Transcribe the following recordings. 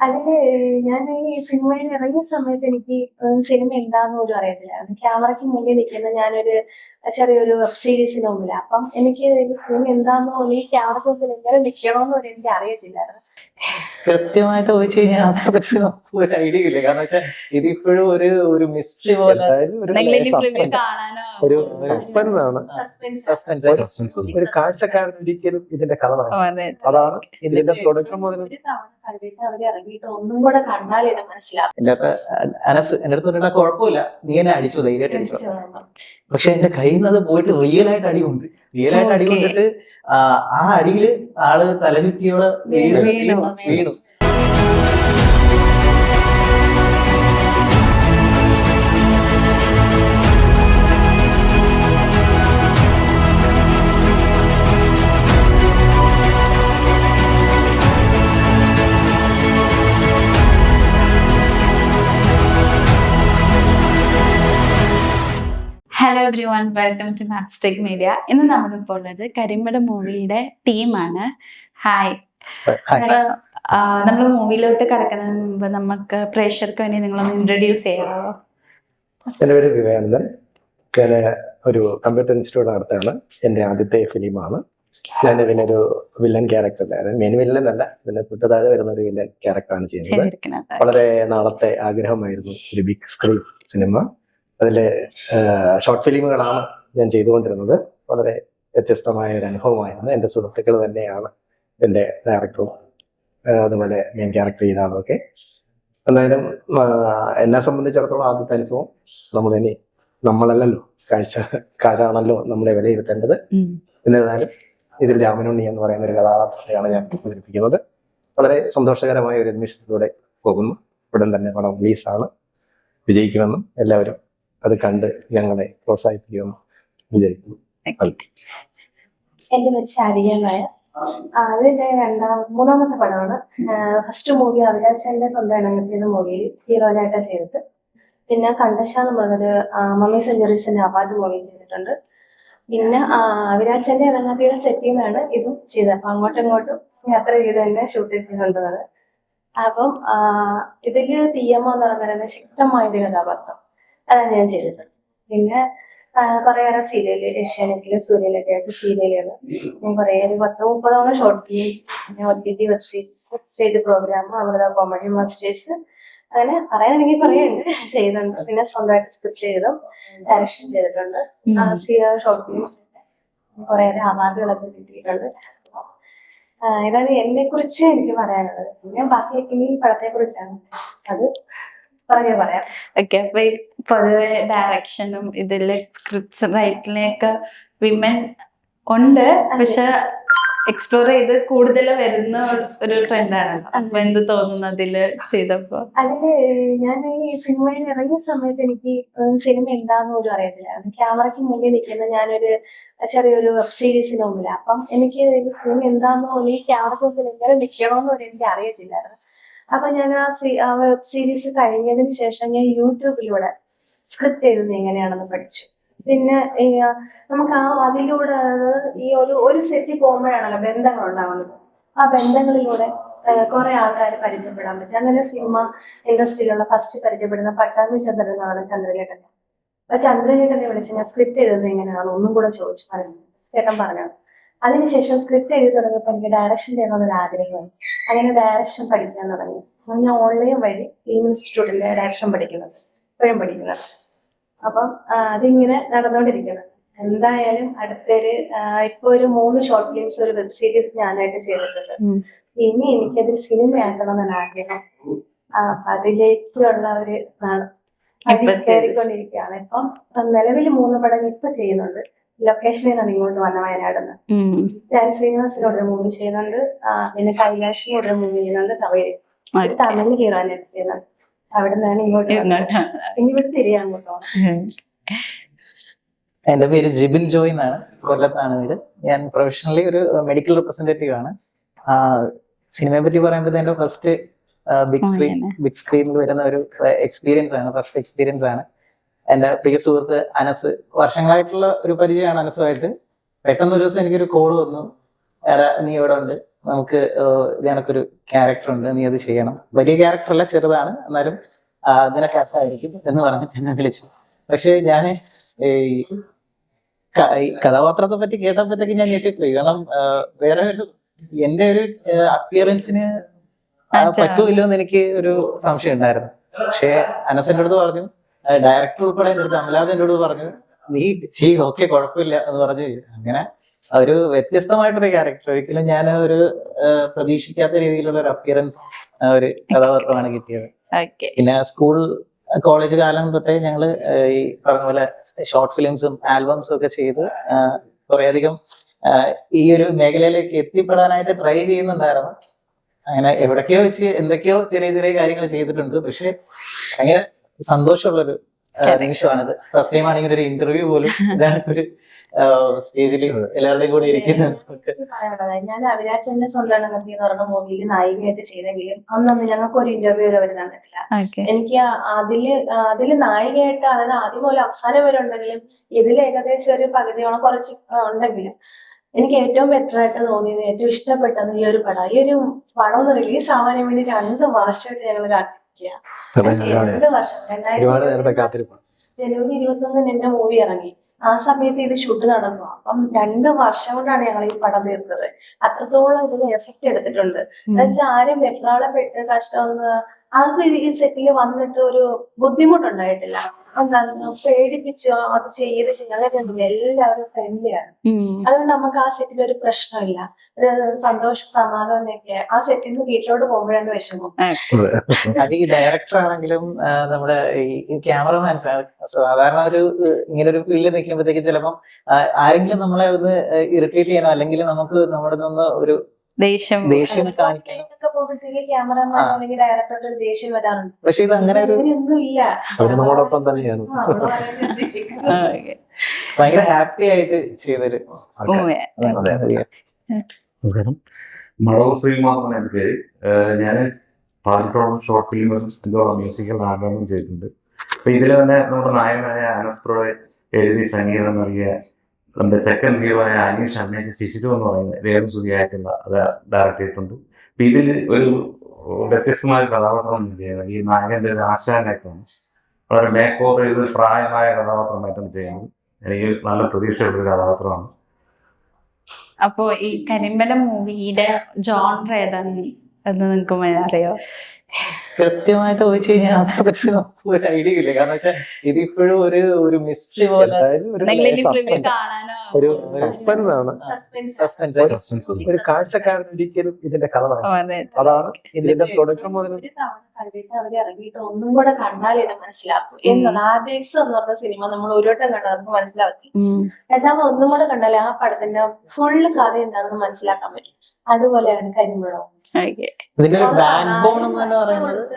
അതില് ഞാൻ ഈ സിനിമയിൽ ഇറങ്ങിയ സമയത്ത് എനിക്ക് സിനിമ എന്താന്ന് പോലും അറിയത്തില്ലായിരുന്നു. ക്യാമറയ്ക്ക് മുന്നിൽ നിൽക്കുന്ന ഞാനൊരു ചെറിയൊരു വെബ് സീരീസിന് മുമ്പിലാ. അപ്പം എനിക്ക് ഈ സിനിമ എന്താന്ന് പോലും ഈ ക്യാമറയ്ക്ക് മുമ്പിൽ എങ്ങനെ നിൽക്കണോന്ന് പോലും എനിക്ക് അറിയത്തില്ലായിരുന്നു. കൃത്യമായിട്ട് ചോദിച്ചു കഴിഞ്ഞാൽ അതിനെ പറ്റി നമുക്ക് ഒരു ഐഡിയ ഇല്ല. കാരണം വെച്ചാൽ ഇതിപ്പോഴും ഒരു മിസ്റ്ററി പോലെ ഒരു സസ്പെൻസ് ആണ്. സസ്പെൻസ് ഒരു കാഴ്ചക്കാരൻ ഒരിക്കലും ഇതിന്റെ കഥ പറയും. അതാണ് ഇതിന്റെ തുടക്കം മുതൽ. ഒരു തവണ കണ്ടിട്ട് അവര് ഇറങ്ങിയിട്ട് ഒന്നും കൂടെ കണ്ടാലേ ഇത് മനസ്സിലാവും. എന്റെ അനസ് എന്റെ അടുത്ത് പറഞ്ഞാൽ കുഴപ്പമില്ല, നീ എന്നെ അടിച്ചു, ധൈര്യമായിട്ട് അടിച്ചു. പക്ഷെ എന്റെ കയ്യിൽ നിന്ന് അത് പോയിട്ട് റിയൽ ആയിട്ട് അടി കൊണ്ടിട്ട് ആ അടിയില് ആള് തലചുറ്റിയോടെ വീണു. Hello everyone, welcome to Mapstic Media. ഇന്ന് നമ്മളിപ്പോൾ ഉള്ളത് കരിമ്പട മൂവിയുടെ ടീമാണ്. ഹായ്. നമ്മൾ മൂവിയിലോട്ട് കടക്കുന്നതിന് മുമ്പ് നമുക്ക് പ്രേക്ഷകർക്ക് വേണ്ടി നിങ്ങളൊന്ന് ഇൻട്രൊഡ്യൂസ് ചെയ്യാമോ? എൻ്റെ പേര് വിവേകാനന്ദൻ. ഞാൻ ഒരു കമ്പ്യൂട്ടർ ഇൻസ്റ്റിറ്റ്യൂട്ട് നടത്തുകയാണ്. എൻ്റെ ആദ്യത്തെ ഫിലിമാണ്. ഞാൻ ഇതിനൊരു വില്ലൻ ക്യാരക്ടർ, മെയിൻ വില്ലൻ അല്ല, ഇതിന് തൊട്ടുതാഴെ വരുന്ന ഒരു വില്ലൻ ക്യാരക്ടറാണ് ചെയ്യുന്നത്. വളരെ നാളത്തെ ആഗ്രഹമായിരുന്നു ഒരു ബിഗ് സ്ക്രീൻ സിനിമ. അതിലെ ഷോർട്ട് ഫിലിമുകളാണ് ഞാൻ ചെയ്തുകൊണ്ടിരുന്നത്. വളരെ വ്യത്യസ്തമായ ഒരു അനുഭവമായിരുന്നു. എൻ്റെ സുഹൃത്തുക്കൾ തന്നെയാണ് എൻ്റെ ഡയറക്ടറും അതുപോലെ മെയിൻ ക്യാരക്ടർ ചെയ്ത ആളൊക്കെ. എന്തായാലും എന്നെ സംബന്ധിച്ചിടത്തോളം ആദ്യത്തെ അനുഭവം നമ്മളല്ലല്ലോ, കാഴ്ചക്കാരാണല്ലോ നമ്മളെ വിലയിരുത്തേണ്ടത്. എന്നിരുന്നാലും ഇതിൽ രാമനുണ്ണി എന്ന് പറയുന്ന ഒരു കഥാപാത്രത്തെയാണ് ഞാൻ അവതരിപ്പിക്കുന്നത്. വളരെ സന്തോഷകരമായ ഒരു നിമിഷത്തിലൂടെ പോകുന്നു. ഉടൻ തന്നെ പടം റിലീസാണ്. വിജയിക്കുമെന്നും എല്ലാവരും അത് കണ്ട് ഞങ്ങളെ പ്രോത്സാഹിപ്പിക്കുമെന്ന് വിചാരിക്കുന്നു. എന്റെ പേര് ശാരിക നായർ. അതിന്റെ മൂന്നാമത്തെ പടമാണ്. ഫസ്റ്റ് മൂവി അവിരാച്ചന്റെ സ്വന്തം ഇണങ്ങത്തിയ മൂവിയിൽ ഹീറോയിനായിട്ടാണ് ചെയ്തത്. പിന്നെ കണ്ടശാല മുതല് മമ്മി സെഞ്ചുറീസിന്റെ അവാർഡ് മൂവി ചെയ്തിട്ടുണ്ട്. പിന്നെ അവിരാച്ചന്റെ ഇണങ്ങത്തിയുടെ സെറ്റിൽ നിന്നാണ് ഇതും ചെയ്തത്. അപ്പൊ അങ്ങോട്ടും ഇങ്ങോട്ടും യാത്ര ചെയ്ത് തന്നെ ഷൂട്ട് ചെയ്തിട്ടുള്ളത്. അപ്പം ഇതില് TMO എന്ന് പറയുന്നത് ശക്തമായൊരു കഥാപാത്രം, അതാണ് ഞാൻ ചെയ്തിട്ടുള്ളത്. പിന്നെ കുറേയേറെ സീരിയല്, ഏഷ്യാനെറ്റില് സൂര്യനൊക്കെ ആയിട്ട് സീരിയലുകൾ ഞാൻ കുറേ 10-30 ഷോർട്ട് ഫിലിംസ്, പിന്നെ OTT web series, stage programme, Amrita comedy masters, അങ്ങനെ പറയാനാണെങ്കിൽ കുറേ ഉണ്ട് ചെയ്യുന്നുണ്ട്. പിന്നെ സ്വന്തമായിട്ട് സ്ക്രിപ്റ്റ് ചെയ്തും ഡയറക്ഷൻ ചെയ്തിട്ടുണ്ട്. ഷോർട്ട് ഫിലിംസ് കുറേയേറെ അവാർഡുകളൊക്കെ കിട്ടിയിട്ടുണ്ട്. ഇതാണ് എന്നെ കുറിച്ച് എനിക്ക് പറയാനുള്ളത്. പിന്നെ ബാക്കി ഇനി പടത്തെ കുറിച്ചാണ്, അത് പറയാം. ഓക്കെ. അപ്പൊ പൊതുവെ ഡയറക്ഷനും ഇതില് സ്ക്രിപ്റ്റ് റൈറ്റിങ്ങിലൊക്കെ വിമൻ ഉണ്ട്, പക്ഷെ എക്സ്പ്ലോർ ചെയ്ത് കൂടുതൽ വരുന്ന ഒരു ട്രെൻഡാണല്ലോ. അപ്പൊ എന്ത് തോന്നുന്നു അതില് ചെയ്തപ്പോ? അതില് ഞാൻ ഈ സിനിമയിൽ ഇറങ്ങിയ സമയത്ത് എനിക്ക് സിനിമ എന്താന്ന് പോലും അറിയത്തില്ലായിരുന്നു. ക്യാമറയ്ക്ക് മുന്നിൽ നിൽക്കുന്ന ഞാനൊരു ചെറിയൊരു വെബ് സീരീസിന് മുമ്പിലാ. അപ്പം എനിക്ക് സിനിമ എന്താന്ന് പോലും ഈ ക്യാമറയ്ക്ക് മുമ്പിൽ എങ്ങനെ നിൽക്കണോന്ന് പോലും എനിക്ക് അറിയത്തില്ലായിരുന്നു. അപ്പൊ ഞാൻ ആ വെബ് സീരീസ് കഴിഞ്ഞതിന് ശേഷം ഞാൻ യൂട്യൂബിലൂടെ സ്ക്രിപ്റ്റ് എഴുതുന്നത് എങ്ങനെയാണെന്ന് പഠിച്ചു. പിന്നെ നമുക്ക് അതിലൂടെ ഈ ഒരു സെറ്റിൽ പോകുമ്പോഴാണല്ലോ ബന്ധങ്ങൾ ഉണ്ടാവുന്നത്. ആ ബന്ധങ്ങളിലൂടെ കുറെ ആൾക്കാരെ പരിചയപ്പെടാൻ പറ്റും. അങ്ങനെ സിനിമ ഇൻഡസ്ട്രിയിലുള്ള ഫസ്റ്റ് പരിചയപ്പെടുന്ന പട്ടാമ്പി ചന്ദ്രൻ എന്നാണ് ചന്ദ്രചേട്ടൻ. അപ്പൊ ചന്ദ്രചേട്ടനെ വിളിച്ച് ഞാൻ സ്ക്രിപ്റ്റ് എഴുതുന്നത് എങ്ങനെയാണ് ഒന്നും കൂടെ ചോദിച്ചു മനസ്സിലാക്കി. ചേട്ടൻ പറഞ്ഞത്. അതിനുശേഷം സ്ക്രിപ്റ്റ് എഴുതി തുടങ്ങിയപ്പോൾ എനിക്ക് ഡയറക്ഷൻ ചെയ്യണമെന്നൊരു ആഗ്രഹമായി. അങ്ങനെ ഡയറക്ഷൻ പഠിക്കാൻ തുടങ്ങി. ഞാൻ ഓൺലൈൻ വഴി ഫിലിം ഇൻസ്റ്റിറ്റ്യൂട്ടിലെ ഡയറക്ഷൻ ഇപ്പോഴും പഠിക്കുന്നത്. അപ്പം അതിങ്ങനെ നടന്നുകൊണ്ടിരിക്കുന്നത്. എന്തായാലും അടുത്തൊരു ഇപ്പൊ ഒരു 3 ഷോർട്ട് ഫിലിംസ്, ഒരു വെബ് സീരീസ് ഞാനായിട്ട് ചെയ്തിട്ടുണ്ട്. ഇനി എനിക്കത് സിനിമയാക്കണം എന്നാണ് ആഗ്രഹം. അതിലേക്കുള്ള ഒരു കയറിക്കൊണ്ടിരിക്കുകയാണ്. ഇപ്പം നിലവിൽ 3 പടങ്ങൾ ഇപ്പൊ ചെയ്യുന്നുണ്ട്. ലൊക്കേഷനിൽ നിന്നാണ് ഇങ്ങോട്ട് വന്ന വയനാടിന്ന്. ഞാൻ ശ്രീനിവാസിനോട് മൂവി ചെയ്യുന്നുണ്ട്. പിന്നെ കൈലാഷിനോട് മൂവി ചെയ്യുന്നുണ്ട്. തമിഴ് ഹീറോയിനായിട്ട് ചെയ്യുന്നുണ്ട്. അവിടെ നിന്നാണ് ഇങ്ങോട്ട് തിരിയാൻ അങ്ങോട്ടോ. എന്റെ പേര് ജിബിൻ ജോയ് എന്നാണ്. കൊല്ലത്താണ് വീട്. ഞാൻ പ്രൊഫഷണലി ഒരു മെഡിക്കൽ റെപ്രസെന്റേറ്റീവ് ആണ്. സിനിമയെ പറ്റി പറയുമ്പോൾ എന്റെ ഫസ്റ്റ് ബിഗ് സ്ക്രീനിൽ വരുന്ന ഒരു എക്സ്പീരിയൻസ് ആണ്, ഫസ്റ്റ് എക്സ്പീരിയൻസ് ആണ്. എൻ്റെ പ്രിയ സുഹൃത്ത് അനസ്, വർഷങ്ങളായിട്ടുള്ള ഒരു പരിചയമാണ് അനസുമായിട്ട്. പെട്ടെന്ന് ഒരു ദിവസം എനിക്കൊരു കോൾ വന്നു, എടാ നീ ഇവിടെ ഉണ്ട്, നമുക്ക് ഇതിനൊരു ക്യാരക്ടർ ഉണ്ട്, നീ അത് ചെയ്യണം. വലിയ ക്യാരക്ടർ അല്ല, ചെറുതാണ്, എന്നാലും അതിനൊക്കെ അർത്ഥമായിരിക്കും എന്ന് പറഞ്ഞിട്ട് എന്നെ വിളിച്ചു. പക്ഷെ ഞാൻ ഈ കഥാപാത്രത്തെ പറ്റി കേട്ടപ്പോഴത്തേക്ക് ഞാൻ ഞെട്ടിപ്പോയി. കാരണം വേറെ ഒരു എന്റെ ഒരു അപ്പിയറൻസിന് പറ്റുമല്ലോ എന്ന് എനിക്ക് ഒരു സംശയം ഉണ്ടായിരുന്നു. പക്ഷെ അനസ് എൻ്റെ അടുത്ത് പറഞ്ഞു, ഡയറക്ടർ ഉൾപ്പെടെ എൻ്റെ അടുത്ത്, അമലാദ് എൻ്റെ അടുത്ത് പറഞ്ഞു, നീ ചെയ്യും, ഓക്കെ കുഴപ്പമില്ല എന്ന് പറഞ്ഞു. അങ്ങനെ ഒരു വ്യത്യസ്തമായിട്ടൊരു ക്യാരക്ടർ, ഒരിക്കലും ഞാൻ ഒരു പ്രതീക്ഷിക്കാത്ത രീതിയിലുള്ള ഒരു അപ്പിയറൻസ് ഒരു കഥാപാത്രമാണ് കിട്ടിയത്. പിന്നെ സ്കൂൾ കോളേജ് കാലം തൊട്ടേ ഞങ്ങള് ഈ പറഞ്ഞ പോലെ ഷോർട്ട് ഫിലിംസും ആൽബംസും ഒക്കെ ചെയ്ത് കുറേയധികം ഈ ഒരു മേഖലയിലേക്ക് എത്തിപ്പെടാനായിട്ട് ട്രൈ ചെയ്യുന്നുണ്ടായിരുന്നു. അങ്ങനെ എവിടൊക്കെയോ വെച്ച് എന്തൊക്കെയോ ചെറിയ ചെറിയ കാര്യങ്ങൾ ചെയ്തിട്ടുണ്ട്. പക്ഷെ ഭയങ്കര സന്തോഷമുള്ളൊരു നിമിഷമാണിത്. ഫസ്റ്റ് ടൈം ആണ് ഇങ്ങനെ ഒരു ഇന്റർവ്യൂ പോലും ഒരു സ്റ്റേജിൽ എല്ലാവരുടെയും കൂടെ ഇരിക്കുന്നത്. ഞാൻ അവിരാജന്റെ സ്വന്തം നദി എന്ന് പറഞ്ഞ മൂവിയിൽ നായികയായിട്ട് ചെയ്തെങ്കിലും അന്നൊന്നും ഞങ്ങൾക്ക് ഒരു ഇന്റർവ്യൂ അവർ തന്നിട്ടില്ല. എനിക്ക് അതില് നായികയായിട്ട്, അതായത് ആദ്യം പോലെ അവസാനം വരെ ഉണ്ടെങ്കിലും ഇതിൽ ഏകദേശം ഒരു പകുതിയോളം കുറച്ച് ഉണ്ടെങ്കിലും എനിക്ക് ഏറ്റവും ബെറ്റർ ആയിട്ട് തോന്നിയത്, ഏറ്റവും ഇഷ്ടപ്പെട്ടത് ഈ ഒരു പടം. ഈ ഒരു പടം ഒന്ന് റിലീസ് ആവാൻ വേണ്ടി 2 വർഷമായിട്ട് ഞങ്ങൾ കാത്തിരിക്കുക. 2 വർഷം. ജനുവരി 21 എന്റെ മൂവി ഇറങ്ങി. ആ സമയത്ത് ഇത് ഷൂട്ട് നടന്നു. അപ്പം 2 വർഷം കൊണ്ടാണ് ഞങ്ങൾ ഈ പടം തീർത്തത്. അത്രത്തോളം ഇതിന് എഫക്ട് എടുത്തിട്ടുണ്ട്. എന്നുവെച്ചാൽ ആരും വെപ്രാളപ്പെട്ട് കഷ്ടമൊന്ന് ആർക്കും ഈ സെറ്റിൽ വന്നിട്ട് ഒരു ബുദ്ധിമുട്ടുണ്ടായിട്ടില്ല. എന്താണ് പേടിപ്പിച്ചോ അത് ചെയ്ത് അങ്ങനെയൊന്നുമില്ല. എല്ലാവരും ഫ്രണ്ട്ലിയാണ്. അതുകൊണ്ട് നമുക്ക് ആ സെറ്റിൽ ഒരു പ്രശ്നമില്ല. ഒരു സന്തോഷം സമാധാനമൊക്കെ ആ സെറ്റിൽ നിന്ന് വീട്ടിലോട്ട് പോകുമ്പോഴാണ് വിഷമം. അത് ഈ ഡയറക്ടർ ആണെങ്കിലും നമ്മുടെ ഈ ക്യാമറമാൻ സാധാരണ ഒരു ഇങ്ങനെ ഒരു ഫീൽഡിൽ നിൽക്കുമ്പോഴത്തേക്ക് ചിലപ്പം ആരെങ്കിലും നമ്മളെ ഒന്ന് ഇറിറ്റേറ്റ് ചെയ്യാനോ അല്ലെങ്കിൽ നമുക്ക് നമ്മുടെ നിന്ന് ഒരു ദേഷ്യം കാണിക്കാനോ ക്യാമറമാൻ അല്ലെങ്കിൽ ഡയറക്ടറുടെ ദേഷ്യം വരാറുണ്ട്. പക്ഷെ ഇത് അങ്ങനെ ഒന്നും ഇല്ല. നമ്മളോടൊപ്പം തന്നെയാണ്. ഭയങ്കര ഹാപ്പി ആയിട്ട് ചെയ്തൊരു. നമസ്കാരം, മഴവ് ശ്രീകുമാർ എന്നാണ് എൻ്റെ പേര്. ഞാൻ പാലത്തോളം ഷോർട്ട് ഫിലിമും മ്യൂസിക്കൽ ആൽബവും ചെയ്തിട്ടുണ്ട്. അപ്പൊ ഇതിൽ തന്നെ നമ്മുടെ നായകനായ അനസ് പ്രോയെ എഴുതി സംഗീതം നൽകിയ നമ്മുടെ സെക്കൻഡ് ഹീറോ ആയ അനീഷ് അമ്മേജ് ശിശിരു എന്ന് പറയുന്നത് രേണു സുധിയായിട്ടുള്ള അത് ഡയറക്ട് ചെയ്തിട്ടുണ്ട്. അപ്പൊ ഇതിൽ ഒരു വ്യത്യസ്തമായ കഥാപാത്രം ചെയ്യുന്നത് ഈ നായകന്റെ ഒരു ആശാനായിട്ടാണ്. വളരെ മേക്ക് ഓവർ ചെയ്ത് പ്രായമായ കഥാപാത്രമായിട്ടാണ് ചെയ്യുന്നത്. എനിക്ക് നല്ല പ്രതീക്ഷയുള്ളൊരു കഥാപാത്രമാണ്. അപ്പോ ഈ കരിമ്പലം മൂവിയുടെ ജോൺറ ഏതാണ് എന്ന് നിങ്ങൾക്ക് അറിയോ? കൃത്യമായിട്ട് ചോദിച്ചു കഴിഞ്ഞാൽ അതിനെ പറ്റി നമുക്ക് ഒരു ഐഡിയ ഇല്ല. കാരണം വെച്ചാൽ ഇതിപ്പോഴും ഒരു മിസ്റ്ററി പോലെ ഒരു സസ്പെൻസ് ആണ്. സസ്പെൻസ് ഒരു കാഴ്ചക്കാരൻ ഒരിക്കലും ഇതിന്റെ കഥ അതാണ് ഇതിന്റെ തുടക്കം മുതൽ. ഒരു തവണ കണ്ടിട്ട് അവര് ഇറങ്ങിയിട്ട് ഒന്നും കൂടെ കണ്ടാലേ ഇത് മനസ്സിലാക്കും എന്നുള്ള ആർഡേക്സ് എന്ന് പറഞ്ഞ സിനിമ നമ്മൾ ഒരു വട്ടം കണ്ടാൽ നമുക്ക് മനസ്സിലാക്കി. രണ്ടാമത് ഒന്നും കൂടെ കണ്ടാലേ ആ പടത്തിന്റെ ഫുള്ള് കഥ എന്താണെന്ന് മനസ്സിലാക്കാൻ പറ്റും. അതുപോലെയാണ് കരിമ്പളം. ഇതിന്റെ ഒരു ബാക്ക് ബോൺ എന്ന് തന്നെ പറയുന്നത്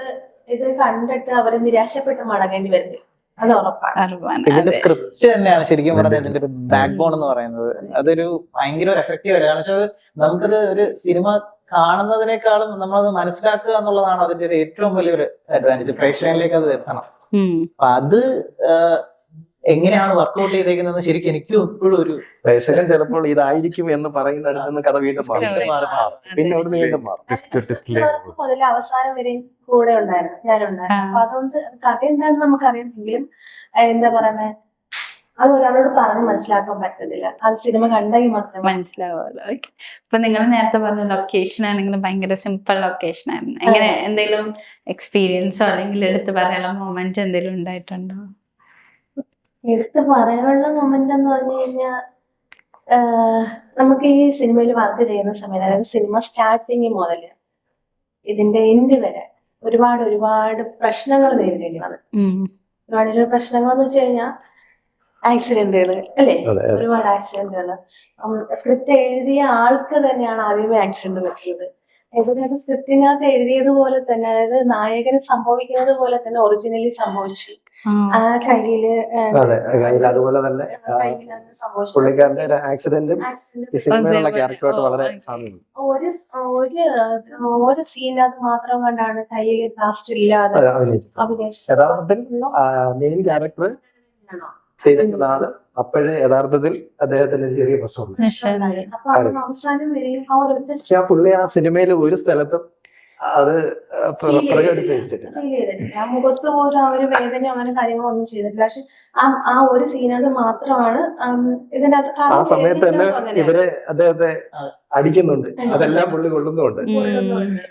ഇത് കണ്ടിട്ട് അവര് നിരാശപ്പെട്ട് മടങ്ങേണ്ടി വരുന്നത് അത് ഉറപ്പാണ്. ഇതിന്റെ സ്ക്രിപ്റ്റ് തന്നെയാണ് ശരിക്കും പറഞ്ഞാൽ ഇതിന്റെ ഒരു ബാക്ക് ബോൺ എന്ന് പറയുന്നത്. അതൊരു ഭയങ്കര ഒരു എഫക്റ്റീവ് ആണ്. കാരണം വെച്ചാൽ നമുക്കത് ഒരു സിനിമ കാണുന്നതിനേക്കാളും നമ്മളത് മനസ്സിലാക്കുക എന്നുള്ളതാണ് അതിന്റെ ഒരു ഏറ്റവും വലിയൊരു അഡ്വാൻറ്റേജ്. പ്രേക്ഷകരിലേക്ക് അത് എത്തണം. അപ്പൊ അത് എങ്ങനെയാണ് വർക്ക്ഔട്ട് ചെയ്തേക്കുന്നത് ശരിക്കും എനിക്കും എപ്പോഴും ഒരു പ്രേക്ഷകൻ ചിലപ്പോൾ ഇതായിരിക്കും എന്ന് പറയുന്നിടത്തുനിന്ന് കഥ വീണ്ടും മാറും. പിന്നെ അവിടെ വീണ്ടും മാറും. മുതൽ അവസാനം വരെ കൂടെ ഉണ്ടായിരുന്നു, ഞാനുണ്ടായിരുന്നു. അപ്പൊ അതുകൊണ്ട് കഥ എന്താണെന്ന് നമുക്കറിയാമെങ്കിലും എന്താ പറയുന്നത്, അത് ഒരാളോട് പറഞ്ഞ് മനസ്സിലാക്കാൻ പറ്റുന്നില്ല. അത് സിനിമ കണ്ടെങ്കിൽ മാത്രമേ മനസ്സിലാവുള്ളൂ. ഇപ്പൊ നിങ്ങൾ നേരത്തെ പറഞ്ഞ ലൊക്കേഷൻ ആണെങ്കിലും ഭയങ്കര സിമ്പിൾ ലൊക്കേഷൻ ആയിരുന്നു. എങ്ങനെ എന്തെങ്കിലും എക്സ്പീരിയൻസോ അല്ലെങ്കിൽ എടുത്ത് പറയാനുള്ള മൊമെന്റ് എന്തെങ്കിലും ഉണ്ടായിട്ടുണ്ടോ? എടുത്ത് പറയാനുള്ള മൊമെന്റ് എന്ന് പറഞ്ഞു കഴിഞ്ഞാൽ നമുക്ക് ഈ സിനിമയിൽ വർക്ക് ചെയ്യുന്ന സമയത്ത്, അതായത് സിനിമ സ്റ്റാർട്ടിങ് മുതൽ ഇതിന്റെ എൻഡ് വരെ ഒരുപാട് പ്രശ്നങ്ങൾ നേരിടേണ്ടി വന്നു. ഒരുപാട് പ്രശ്നങ്ങൾ എന്ന് വെച്ച് കഴിഞ്ഞാൽ ആക്സിഡന്റുകൾ അല്ലേ, ഒരുപാട് ആക്സിഡന്റുകൾ. സ്ക്രിപ്റ്റ് എഴുതിയ ആൾക്ക് തന്നെയാണ് ആദ്യമേ ആക്സിഡന്റ് പറ്റിയത്. എവിടെയാണ് സ്ക്രിപ്റ്റിനകത്ത് എഴുതിയതുപോലെ തന്നെ, അതായത് നായകന് സംഭവിക്കുന്നത് പോലെ തന്നെ ഒറിജിനലി സംഭവിച്ചു. ആ കയ്യില് അതുപോലെ തന്നെ പുള്ളിക്കാരന്റെ ആക്സിഡന്റും ഈ സിനിമയിലുള്ള ക്യാരക്ടറുമായിട്ട് വളരെ സാമ്യമുണ്ട്. ഒരു സീനകത്ത് മാത്രം കണ്ടാണ് കയ്യില് പ്ലാസ്റ്റർ ഇല്ലാതെ യഥാർത്ഥത്തിൽ മെയിൻ ക്യാരക്ടർ ചെയ്തിരുന്ന ആള് അപ്പോഴേ യഥാർത്ഥത്തിൽ അദ്ദേഹത്തിന് ഒരു ചെറിയ പ്രശ്നമുണ്ട്. അപ്പൊ അത് അവസാനം വരെയും ആ ഒരൊറ്റ പക്ഷെ ആ പുള്ളി ആ സിനിമയിൽ ഒരു സ്ഥലത്തും അത് പ്രകടിപ്പിച്ചിട്ടില്ല. ഫീൽ ചെയ്തിട്ടില്ല. ആ മുഖത്ത് പോലും ആ ഒരു വേദന അങ്ങനെ കാര്യങ്ങളൊന്നും ചെയ്തിട്ടില്ല. പക്ഷെ ആ ഒരു സീനത് മാത്രമാണ് ഇതിനകത്ത് ആ കാരണം സമയത്ത് തന്നെ അങ്ങനെയാണ്. ഇവരെ അദ്ദേഹത്തെ അടിക്കുന്നുണ്ട്, അതെല്ലാം പുള്ളി കൊള്ളുന്നുണ്ട്. കൊള്ളുന്നുണ്ട്.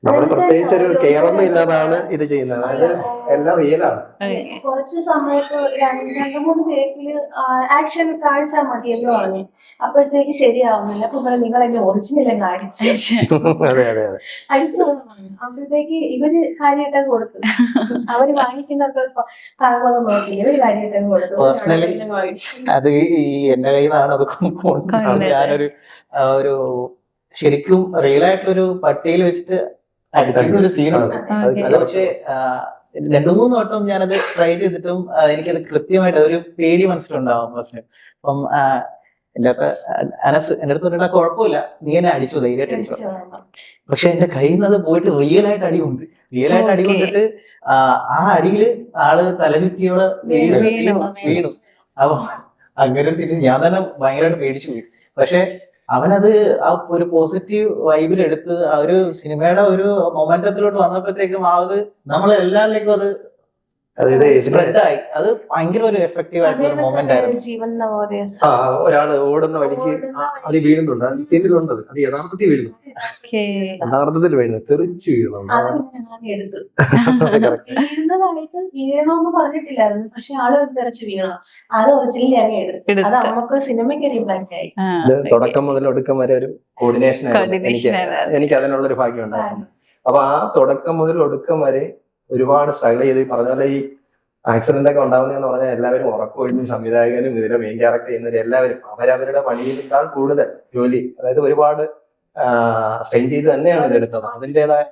നമ്മൾ പ്രത്യേകിച്ച് ഒരു കെയറൊന്നും ഇല്ലാതാണ് ഇത് ചെയ്യുന്നത്, അതായത് എല്ലാം റിയലാണ്. കുറച്ച് സമയത്ത് 2-3 ടേക്കില് ആക്ഷൻ കാണിച്ചാൽ മതിയെന്ന് പറഞ്ഞു. അപ്പോഴത്തേക്ക് ശരിയാവുന്നില്ല. അപ്പൊ പറഞ്ഞു നിങ്ങൾ എന്നെ ഒറിജിനൽ കാണിച്ചു അതെ അതെ അതെ. അടിച്ചു. അപ്പോഴത്തേക്ക് ഇവര് കാര്യമായിട്ടൊക്കെ കൊടുത്തു. അവര് വാങ്ങിക്കുന്നൊക്കെ ഭാഗമൊന്നും നോക്കില്ല, ഇവര് കാര്യമായിട്ടൊക്കെ കൊടുത്തു. Personally, അത് ഈ എന്റെ കയ്യിൽ നിന്നാണ് അത് കൊണ്ടുവന്നത്. ഞാനൊരു ഒരു ശരിക്കും റിയൽ ആയിട്ടുള്ളൊരു പട്ടിയിൽ വെച്ചിട്ട് അടിക്കുന്ന ഒരു സീനുണ്ട്. അത് പക്ഷേ 2-3 വട്ടം ഞാനത് ട്രൈ ചെയ്തിട്ടും എനിക്കത് കൃത്യമായിട്ട് ഒരു പേടി മനസ്സിലുണ്ടാവും ഫസ്റ്റ്. അപ്പം എന്റെ അടുത്ത് പറഞ്ഞാൽ കുഴപ്പമില്ല, നീ എന്നെ അടിച്ചു, ധൈര്യമായിട്ട് അടിച്ചു. പക്ഷെ എന്റെ കയ്യിൽ നിന്ന് അത് പോയിട്ട് റിയൽ ആയിട്ട് അടി കൊണ്ട് അടി കൊണ്ടിട്ട് ആ അടിയില് ആള് തലചുറ്റിയോടെ വീണു. അപ്പൊ അങ്ങനെ ഒരു സിറ്റുവേഷൻ ഞാൻ തന്നെ ഭയങ്കരമായിട്ട് പേടിച്ചു പോയി. പക്ഷെ അവനത് ആ ഒരു പോസിറ്റീവ് വൈബിൽ എടുത്ത് ആ ഒരു സിനിമയുടെ ഒരു മൊമെന്റത്തിലോട്ട് വന്നപ്പോഴത്തേക്കും അത് നമ്മളെല്ലാവരിലേക്കും അത് സ്പ്രെഡ് ആയി. അത് ഭയങ്കര ഒരു എഫക്റ്റീവ് ആയിട്ടുള്ള ഒരു മൊമെന്റ് ആയിരുന്നു. ജീവൻ നവോദയ ഒരാള് ഓടുന്ന വഴിക്ക് അത് വീഴുന്നുണ്ട്, അത് സീനിലുണ്ട്. അത് യഥാർത്ഥത്തിൽ വീഴുന്നു, യഥാർത്ഥത്തിൽ വീഴുന്നു, തെറിച്ച് വീഴുന്നുണ്ട്. അത് ഞാൻ എടുത്തു. വീഴുന്നതായിട്ട് വീഴണമെന്ന് പറഞ്ഞിട്ടില്ലായിരുന്നു, പക്ഷെ ആള് തെറിച്ച് വീണോ അത് ഒറിജിനലി അങ്ങ് എടുത്തു. അത് നമുക്ക് സിനിമയ്ക്ക് ഒരു ഇമ്പാക്ട് ആയി. ഇത് തുടക്കം മുതൽ ഒടുക്കം വരെ ഒരു കോർഡിനേഷൻ ആയിരുന്നു. എനിക്ക് അതിനുള്ളൊരു ഭാഗ്യം ഉണ്ടായിരുന്നു. അപ്പൊ ആ തുടക്കം മുതൽ ഒടുക്കം വരെ ഒരുപാട് സ്ട്രഗിൾ ചെയ്ത്, ഈ പറഞ്ഞ പോലെ ഈ ആക്സിഡന്റ് ഒക്കെ ഉണ്ടാവുന്നതെന്ന് പറഞ്ഞാൽ എല്ലാവരും ഉറക്കമൊഴിഞ്ഞും സംവിധായകനും ഇതിലെ മെയിൻ ക്യാരക്ടർ ചെയ്യുന്നവരും എല്ലാവരും അവരവരുടെ പണിയേക്കാൾ കൂടുതൽ ജോലി, അതായത് ഒരുപാട് സ്ട്രെയിൻ ചെയ്ത് തന്നെയാണ് ഇത് എടുത്തത്. അതിൻ്റെതായ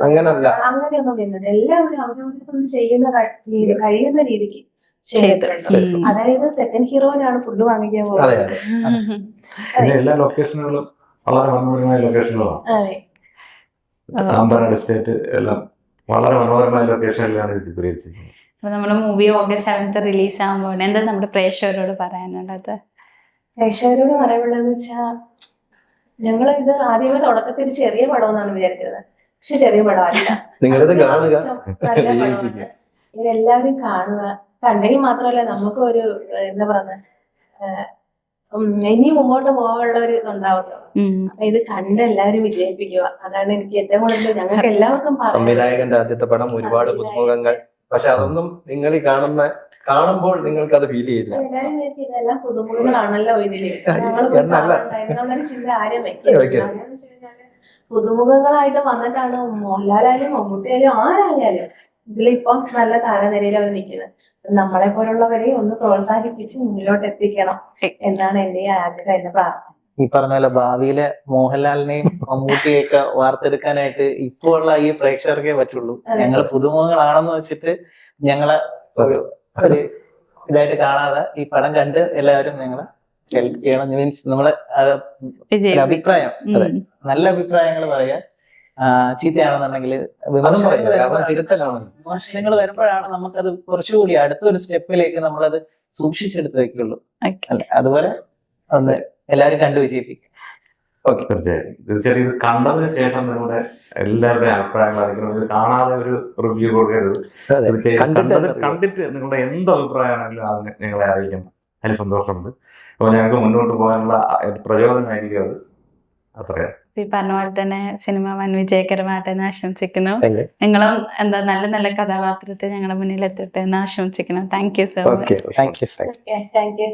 അങ്ങനല്ല, അങ്ങനെയൊന്നും ചെയ്യുന്നുണ്ട്. എല്ലാവരും അവരവരെ ചെയ്യുന്ന കഴിയുന്ന രീതിക്ക് ചെയ്തിട്ടുണ്ട്. അതായത് സെക്കൻഡ് ഹീറോയിനാണ് ഫുഡ് വാങ്ങിക്കാൻ അതെ പോകുന്നത്. അതെ. എല്ലാ ലൊക്കേഷനുകളും വളരെ മനോഹരമായ ലൊക്കേഷനുകളാണ്. അതെ. അമ്പനാട് എസ്റ്റേറ്റ് എല്ലാം വളരെ മനോഹരമായ ലൊക്കേഷനിലാണ് ഇത് ചിത്രീകരിച്ചിരിക്കുന്നത്. അപ്പൊ നമ്മുടെ മൂവി August 7th റിലീസ് ആകുമ്പോൾ എന്താ നമ്മുടെ പ്രേക്ഷകരോട് പറയാനുള്ളത്? പ്രേക്ഷകരോട് പറയാനുള്ളതെന്ന് വെച്ചാൽ, ഞങ്ങൾ ഇത് ആദ്യമേ തുടക്കത്തിൽ ചെറിയ പടമെന്നാണ് വിചാരിച്ചത്. പക്ഷെ ചെറിയ പടമല്ല, നിങ്ങളിത് കാണുക, നല്ല പടമാണ്. ഇതെല്ലാവരും കാണുക. കണ്ടെങ്കിൽ മാത്രമല്ല നമുക്ക് ഒരു എന്താ പറയുന്നത്, ഇനി മുമ്പോട്ട് പോകാനുള്ള ഒരു ഇതുണ്ടാവുമല്ലോ. അപ്പൊ ഇത് കണ്ട് എല്ലാവരും വിജയിപ്പിക്കുക, അതാണ് എനിക്ക് ഏറ്റവും കൂടുതൽ ഞങ്ങൾക്ക് എല്ലാവർക്കും സംവിധായകന്റെ ആദ്യത്തെ പടം, ഒരുപാട് പുതുമുഖങ്ങൾ. പക്ഷെ അതൊന്നും നിങ്ങൾ ഈ കാണുമ്പോൾ നിങ്ങൾക്ക് അത് ഫീൽ ചെയ്യില്ല. എല്ലാവരും ഇതെല്ലാം പുതുമുഖങ്ങളാണല്ലോ ഇതില്, ഞങ്ങളൊരു ചിന്ത ആരും വെക്കില്ല. പുതുമുഖങ്ങളായിട്ട് വന്നിട്ടാണ് മോഹൻലാലായാലും മമ്മൂട്ടിയായാലും ആരായാലും ഇതിലിപ്പം നല്ല താരനിരയിൽ അവർ നിൽക്കുന്നത്. നമ്മളെ പോലുള്ളവരെ ഒന്ന് പ്രോത്സാഹിപ്പിച്ച് മുന്നിലോട്ട് എത്തിക്കണം എന്നാണ് എന്റെ ആഗ്രഹം, എന്റെ പ്രാർത്ഥന. ഈ പറഞ്ഞ പോലെ ഭാവിയിലെ മോഹൻലാലിനെയും മമ്മൂട്ടിയൊക്കെ വാർത്തെടുക്കാനായിട്ട് ഇപ്പോൾ ഉള്ള ഈ പ്രേക്ഷകർക്കേ പറ്റുള്ളൂ. ഞങ്ങൾ പുതുമുഖങ്ങളാണെന്ന് വെച്ചിട്ട് ഞങ്ങളെ ഒരു ഇതായിട്ട് കാണാതെ ഈ പടം കണ്ട് എല്ലാവരും ഞങ്ങളെ ഹെൽപ്പ് ചെയ്യണം. മീൻസ് നമ്മളെ അഭിപ്രായം, അതെ, നല്ല അഭിപ്രായങ്ങൾ പറയാ. ചീത്തയാണെന്നുണ്ടെങ്കിൽ വിമർശനങ്ങൾ വരുമ്പോഴാണ് നമുക്കത് കുറച്ചുകൂടി അടുത്തൊരു സ്റ്റെപ്പിലേക്ക് നമ്മളത് സൂക്ഷിച്ചെടുത്ത് വെക്കുള്ളൂ. അല്ലെ? അതുപോലെ ഒന്ന് എല്ലാവരും കണ്ടു വിജയിപ്പിക്കും. തീർച്ചയായും ഇത് കണ്ടതിന് ശേഷം നിങ്ങളുടെ എല്ലാവരുടെയും അഭിപ്രായങ്ങൾ അറിയിക്കണം. ഇത് കാണാതെ ഒരു റിവ്യൂ കൊടുക്കരുത്. കണ്ടിട്ട് നിങ്ങളുടെ എന്ത് അഭിപ്രായമാണെങ്കിലും അത് ഞങ്ങളെ അറിയിക്കണം. അതിന് സന്തോഷമുണ്ട്. അപ്പൊ ഞങ്ങൾക്ക് മുന്നോട്ട് പോകാനുള്ള പ്രചോദനമായിരിക്കും അത്. അത്രയാ. ഈ പറഞ്ഞ പോലെ തന്നെ സിനിമ വൻ വിജയകരമായിട്ട് ആശംസിക്കുന്നു. നിങ്ങളും എന്താ നല്ല നല്ല കഥാപാത്രത്തെ ഞങ്ങളുടെ മുന്നിൽ എത്തട്ടെ എന്ന് ആശംസിക്കുന്നു. Thank you so much. Thank you.